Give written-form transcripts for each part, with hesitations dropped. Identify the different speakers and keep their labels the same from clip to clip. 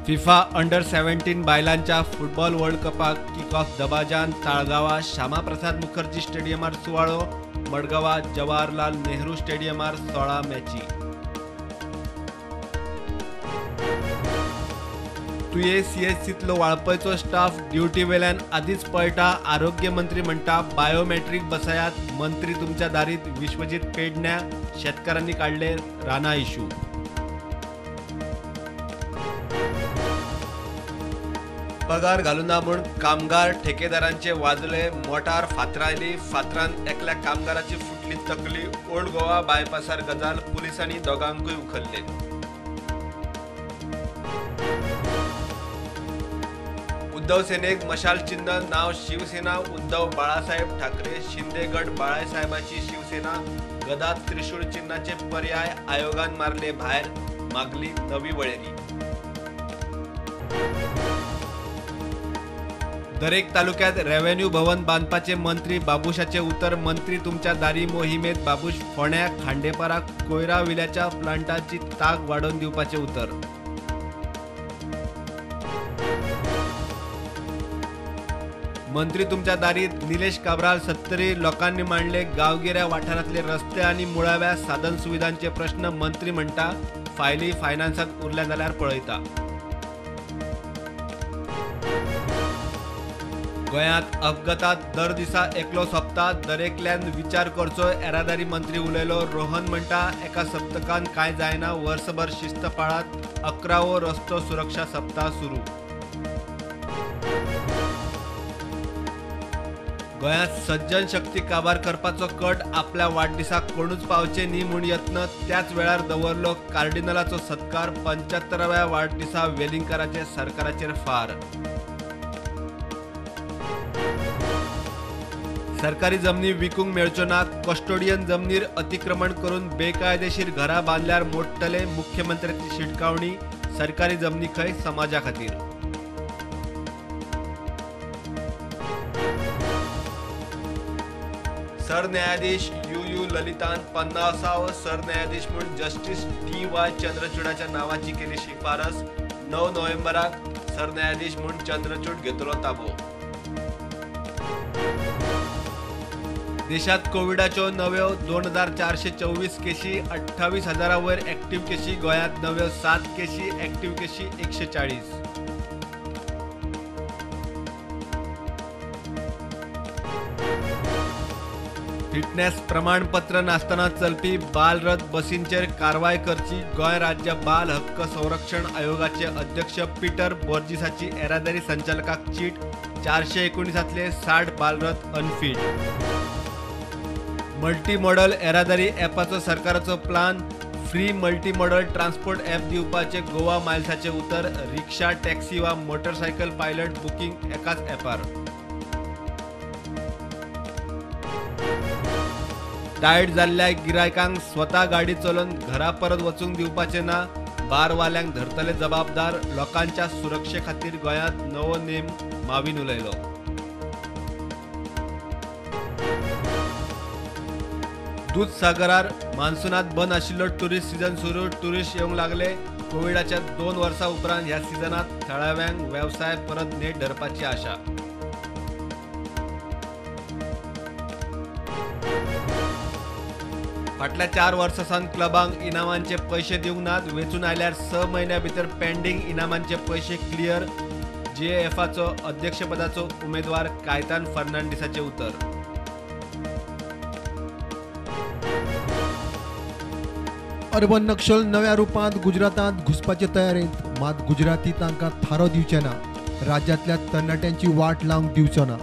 Speaker 1: FIFA अंडर-17 बायलांच्या football world कपाक किक ऑफ दबाजान ताळगावा श्यामाप्रसाद मुखर्जी स्टेडियमार सुवाळो, मडगावा जवाहरलाल नेहरू स्टेडियमार 16 मॅची. तुये सीएचसीतलो वाळपयचो स्टाफ ड्युटी वेल्यान आदीच पळटा. आरोग्य मंत्री म्हणटा बायोमेट्रिक बसयात, मंत्री तुमच्या दारीत. विश्वजित पेडण्या. शेतकऱ्यांनी काढले राणा इशू. पगार घालूना म्हूण कामगार ठेकेदारांचे वाजले. मोटार फातरायली. फातरान एकल्या कामगाराची फुटली तकली. ओल्ड गोवा बायपासार गजाल. पुलिसांनी दोगांकूय उखलले. उद्धव सेनेक मशाल चिन्ह नाव शिवसेना. उद्धव बाळासाहेब ठाकरे. शिंदे गट बाळासाहेबाची शिवसेना. गदा त्रिशूळ चिन्हाचे पर्याय आयोगान मारले भायर. मागली नवी वळेरी. दरेक तालुक्यात रेव्हेन्यू भवन बांधपाचे मंत्री बाबुशाचे उतर. मंत्री तुमच्या दारी मोहिमेत बाबुश. फोण्या खांडेपारा कोयरा विल्याच्या प्लांटाची ताक वाडोवन दिवपाचे उतर. मंत्री तुमच्या दारीत. निलेश काब्राल. 70 लोकांनी मांडले गावगिऱ्या वाठारातले रस्ते आणि मुळाव्या साधन सुविधांचे प्रश्न. मंत्री म्हणटा फायली फायनान्सात उरल्या जाल्यार पळयता. गोंयांत अपघातात दर दिसा एकलो सोंपता. दरेकल्यान विचार करचो. येरादारी मंत्री उलयलो. रोहन म्हणटा एका सप्तकान कांय जायना. वर्सभर शिस्त पाळात. 11वो रस्तो सुरक्षा सप्ताह सुरू. गोंयांत सज्जन शक्ती काबार करपाचो कट. आपल्या वाडदिसाक कोणूच पावचे न्ही म्हूण यत्न. त्याच वेळार दवरलो कार्डिनलाचो सत्कार. 75व्या वाडदिसा वेलिंगकराचे सरकाराचेर फार. सरकारी जमनी विकूंक मेळच्यो ना. कस्टोडियन जमनीर अतिक्रमण करून बेकायदेशीर घरां बांदल्यार मोडटले. मुख्यमंत्र्याची शिटकावणी. सरकारी जमनी खंय समाजा खातीर. सरन्यायाधीश यू ललितान 50व सरन्यायाधीश म्हणून जस्टिस DY चंद्रचूडाच्या नावाची केली शिफारस. 9 नोव्हेंबराक सरन्यायाधीश म्हणून चंद्रचूड घेतलो ताबो. देशात कोविडाच्यो नव्यो 2424 केशी. 28,000 वयर एक्टिव्ह केशी. गोंयांत नव्यो 7 केशी. एक्टिव्ह केशी 140. फिटनेस प्रमाणपत्र नासतना चलपी बालरथ बसींचेर कारवाय करची. गोंय राज्य बाल हक्क संरक्षण आयोगाचे अध्यक्ष पीटर बोर्जिसाची येरादारी संचालकाक चीट. 419तले 60 बालरथ अनफीट. मल्टी मॉडल येरादारी ॲपाचो सरकाराचो plan. Free multi modal transport app दिवपाचे गोवा मायल्साचे उतर. रिक्षा, टॅक्सी वा मोटरसायकल पायलट बुकींग एकाच ॲपार. टायर्ड जाल्ल्या गिरायकांक स्वता गाडी चलोवन घरा परत वचूंक दिवपाचे ना. बारवाल्यांक धरतले जबाबदार. लोकांच्या सुरक्षे खातीर गोंयांत नवो नेम. माविन उलयलो. दूधसागरार मान्सूनात बंद आशिल्लो टुरिस्ट सीझन सुरू. टुरिस्ट येवंक लागले. कोविडाच्या 2 वर्सां उपरांत ह्या सीझनात थळाव्यांक वेवसाय परत नेट धरपाची आशा. फाटल्या 4 वर्सांसान क्लबांक इनामांचे पयशे दिवंक नात. वेचून आयल्यार 6 म्हयन्या भितर पेंडींग इनामांचे पयशे क्लियर. JAFाचो अध्यक्षपदाचो उमेदवार कायतान फर्नांडिसाचे उतर.
Speaker 2: अर्बन नक्षल नव्या रुपांत गुजरातांत घुसपाचे तयारेंत. मात गुजराती तांकां थारो दिवचे ना. राज्यांतल्या तरणाट्यांची वाट लावंक दिवचो ना.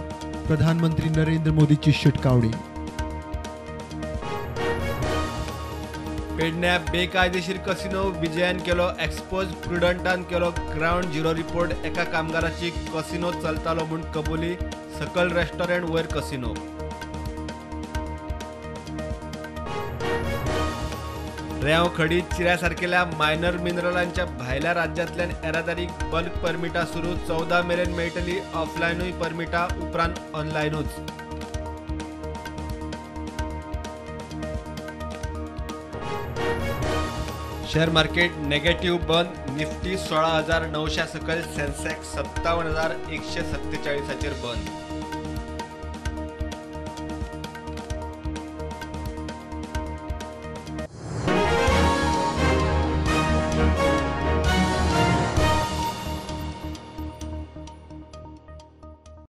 Speaker 2: प्रधानमंत्री नरेंद्र मोदीची शिटकावणी.
Speaker 1: पेडण्या बेकायदेशीर कसिनो. विजयान केलो एक्सपोज. प्रुडंटान केलो ग्राउंड झिरो रिपोर्ट. एका कामगाराची कसिनो चलतालो म्हूण कबुली. सकल रेस्टॉरंट वयर कसिनो. रेंव खडी चिऱ्या सारकेल्या मायनर मिनरलांच्या भायल्या राज्यांतल्यान येरादारीक बल्क परमिटां सुरू. 14 मेरेन मेळटली. ऑफलायनूय परमिटां उपरांत ऑनलायनूच. शेअर मार्केट नेगेटिव्ह बंद. निफ्टी 16,900 सकल, सेन्सेक्स 57,147 बंद.